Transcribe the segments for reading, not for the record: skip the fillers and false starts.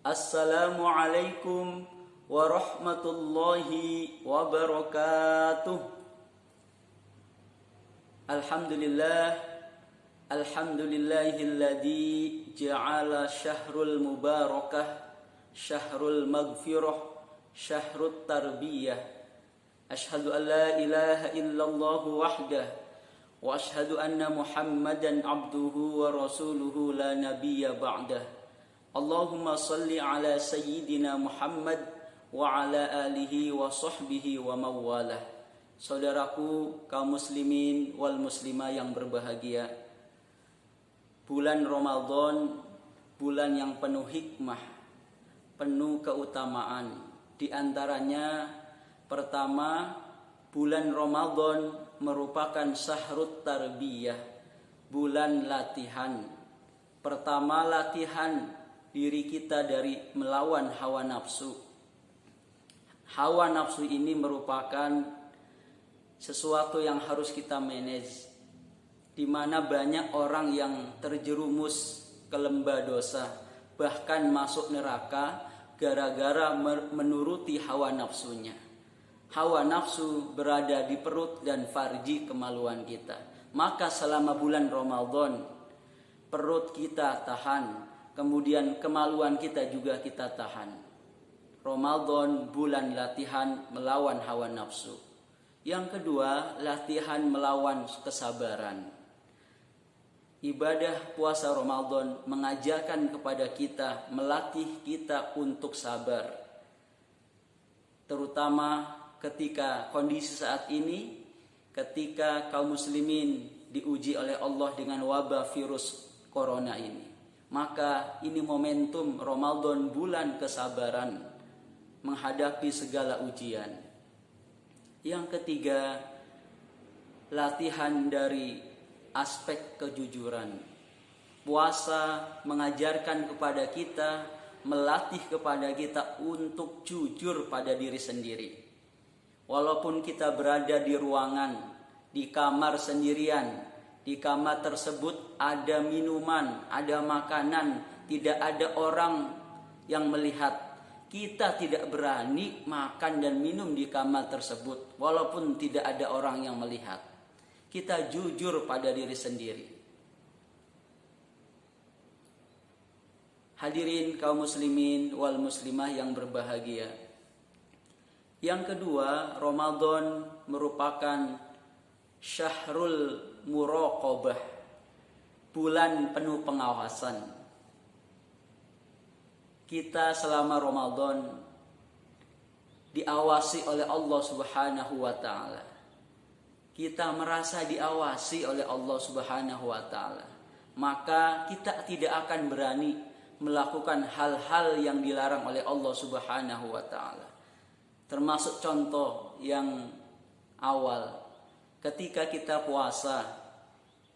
Assalamualaikum warahmatullahi wabarakatuh. Alhamdulillahilladzi ja'ala syahrul mubarakah syahrul maghfirah syahrut tarbiyah. Asyhadu an la ilaha illallah wahdah wa asyhadu anna Muhammadan abduhu wa rasuluhu la nabiyya ba'dah. Allahumma salli ala sayyidina Muhammad wa ala alihi wa sahbihi wa mawalah. Saudaraku kaum muslimin wal muslimah yang berbahagia, bulan Ramadan bulan yang penuh hikmah, penuh keutamaan. Di antaranya pertama, bulan Ramadan merupakan syahrut tarbiyah, bulan latihan. Pertama, latihan diri kita dari melawan hawa nafsu. Hawa nafsu ini merupakan sesuatu yang harus kita manage, di mana banyak orang yang terjerumus ke lembah dosa, bahkan masuk neraka gara-gara menuruti hawa nafsunya. Hawa nafsu berada di perut dan farji kemaluan kita. Maka selama bulan Ramadan, perut kita tahan, kemudian kemaluan kita juga kita tahan. Ramadan bulan latihan melawan hawa nafsu. Yang kedua, latihan melawan kesabaran. Ibadah puasa Ramadan mengajarkan kepada kita, melatih kita untuk sabar. Terutama ketika kondisi saat ini, ketika kaum muslimin diuji oleh Allah dengan wabah virus corona ini. Maka ini momentum Ramadan, bulan kesabaran menghadapi segala ujian. Yang ketiga, latihan dari aspek kejujuran. Puasa mengajarkan kepada kita, melatih kepada kita untuk jujur pada diri sendiri. Walaupun kita berada di ruangan, di kamar sendirian, di kamar tersebut ada minuman, ada makanan, tidak ada orang yang melihat. Kita tidak berani makan dan minum di kamar tersebut, walaupun tidak ada orang yang melihat. Kita jujur pada diri sendiri. Hadirin kaum muslimin wal muslimah yang berbahagia. Yang kedua, Ramadan merupakan syahrul muraqabah, bulan penuh pengawasan. Kita selama Ramadan diawasi oleh Allah Subhanahu wa taala. Kita merasa diawasi oleh Allah Subhanahu wa taala. Maka kita tidak akan berani melakukan hal-hal yang dilarang oleh Allah Subhanahu wa taala. Termasuk contoh yang awal, ketika kita puasa,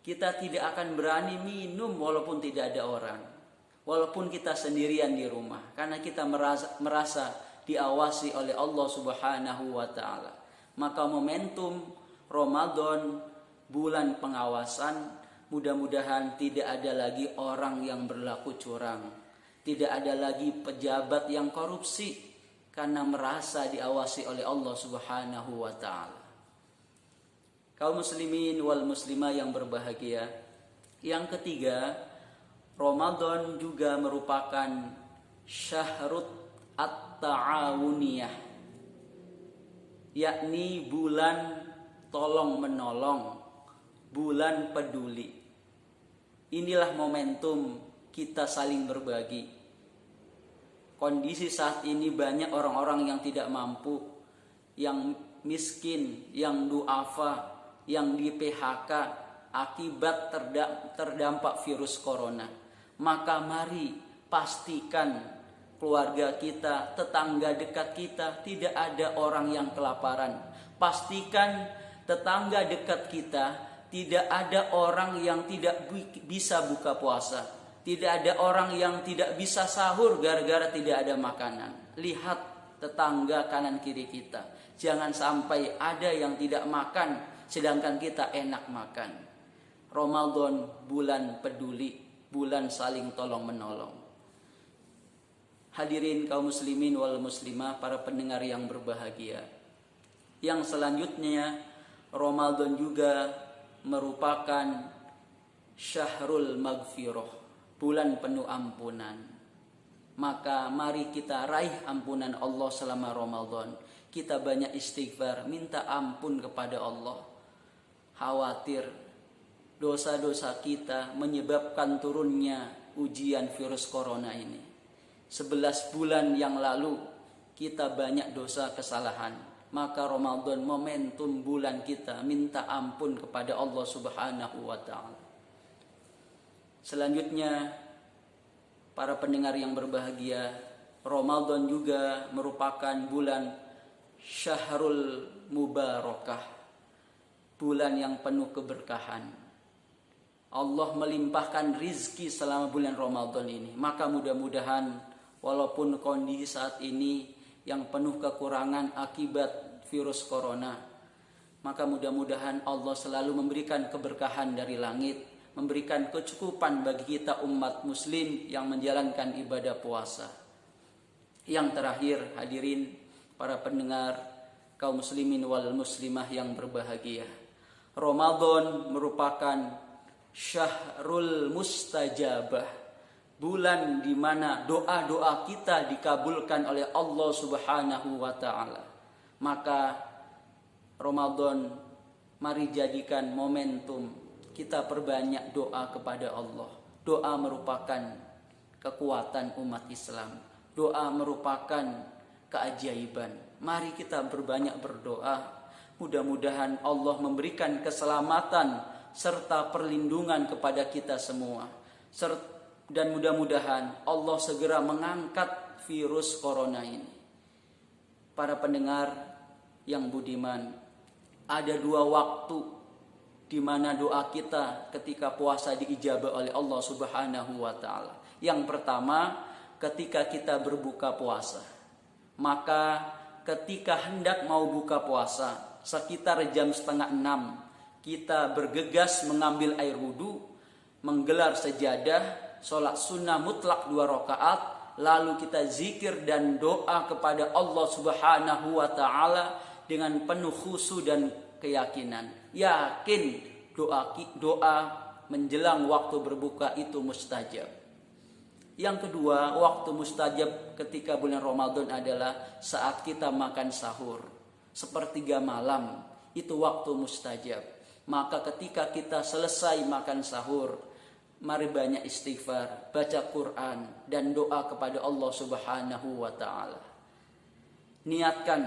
kita tidak akan berani minum walaupun tidak ada orang, walaupun kita sendirian di rumah, karena kita merasa diawasi oleh Allah Subhanahu wa taala. Maka momentum Ramadan, bulan pengawasan, mudah-mudahan tidak ada lagi orang yang berlaku curang, tidak ada lagi pejabat yang korupsi karena merasa diawasi oleh Allah Subhanahu wa taala. Kaum muslimin wal muslimah yang berbahagia. Yang ketiga, Ramadan juga merupakan syahrut at-ta'awuniyah, yakni bulan tolong menolong, bulan peduli. Inilah momentum kita saling berbagi. Kondisi saat ini banyak orang-orang yang tidak mampu, yang miskin, yang duafa, yang di PHK akibat terdampak virus corona. Maka mari pastikan keluarga kita, tetangga dekat kita tidak ada orang yang kelaparan. Pastikan tetangga dekat kita tidak ada orang yang tidak bisa buka puasa. Tidak ada orang yang tidak bisa sahur gara-gara tidak ada makanan. Lihat tetangga kanan kiri kita. Jangan sampai ada yang tidak makan sedangkan kita enak makan. Ramadan bulan peduli, bulan saling tolong menolong. Hadirin kaum muslimin wal muslimah, para pendengar yang berbahagia. Yang selanjutnya, Ramadan juga merupakan syahrul maghfirah, bulan penuh ampunan. Maka mari kita raih ampunan Allah selama Ramadan. Kita banyak istighfar, minta ampun kepada Allah. Khawatir dosa-dosa kita menyebabkan turunnya ujian virus corona ini. 11 bulan yang lalu kita banyak dosa kesalahan. Maka Ramadan momentum bulan kita minta ampun kepada Allah Subhanahu wa ta'ala. Selanjutnya, para pendengar yang berbahagia, Ramadan juga merupakan bulan syahrul mubarakah, bulan yang penuh keberkahan. Allah melimpahkan rizki selama bulan Ramadan ini. Maka mudah-mudahan walaupun kondisi saat ini yang penuh kekurangan akibat virus corona, maka mudah-mudahan Allah selalu memberikan keberkahan dari langit, memberikan kecukupan bagi kita umat muslim yang menjalankan ibadah puasa. Yang terakhir, hadirin para pendengar kaum muslimin wal muslimah yang berbahagia, Ramadan merupakan syahrul mustajabah, bulan di mana doa-doa kita dikabulkan oleh Allah Subhanahu wa ta'ala. Maka Ramadan mari jadikan momentum kita perbanyak doa kepada Allah. Doa merupakan kekuatan umat Islam. Doa merupakan keajaiban. Mari kita berbanyak berdoa. Mudah-mudahan Allah memberikan keselamatan serta perlindungan kepada kita semua. Dan mudah-mudahan Allah segera mengangkat virus corona ini. Para pendengar yang budiman, ada 2 waktu di mana doa kita ketika puasa diijabah oleh Allah Subhanahu wa ta'ala. Yang pertama, ketika kita berbuka puasa. Maka ketika hendak mau buka puasa, sekitar jam 5:30, kita bergegas mengambil air wudu, menggelar sejadah, sholat sunnah mutlak 2 rakaat, lalu kita zikir dan doa kepada Allah Subhanahu wa ta'ala dengan penuh khusyuk dan keyakinan. Yakin doa menjelang waktu berbuka itu mustajab. Yang kedua, waktu mustajab ketika bulan Ramadan adalah saat kita makan sahur. 1/3 malam itu waktu mustajab. Maka ketika kita selesai makan sahur, mari banyak istighfar, baca Quran, dan doa kepada Allah Subhanahu wa ta'ala. Niatkan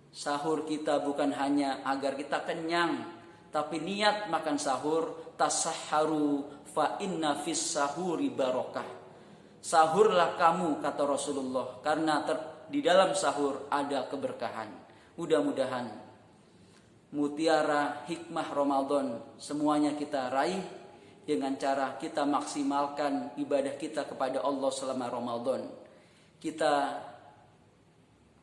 sahur kita bukan hanya agar kita kenyang, tapi niat makan sahur, tasahharu fa inna fis sahuri barakah. Sahurlah kamu, kata Rasulullah, karena di dalam sahur ada keberkahan. Mudah-mudahan mutiara hikmah Ramadan semuanya kita raih dengan cara kita maksimalkan ibadah kita kepada Allah selama Ramadan. Kita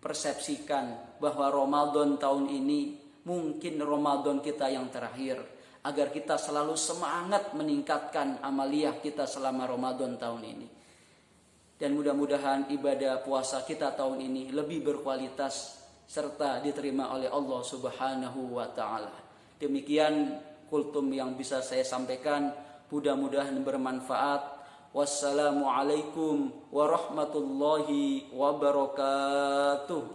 persepsikan bahwa Ramadan tahun ini mungkin Ramadan kita yang terakhir, agar kita selalu semangat meningkatkan amaliyah kita selama Ramadan tahun ini. Dan mudah-mudahan ibadah puasa kita tahun ini lebih berkualitas serta diterima oleh Allah Subhanahu wa ta'ala. Demikian kultum yang bisa saya sampaikan, mudah-mudahan bermanfaat. Wassalamualaikum warahmatullahi wabarakatuh.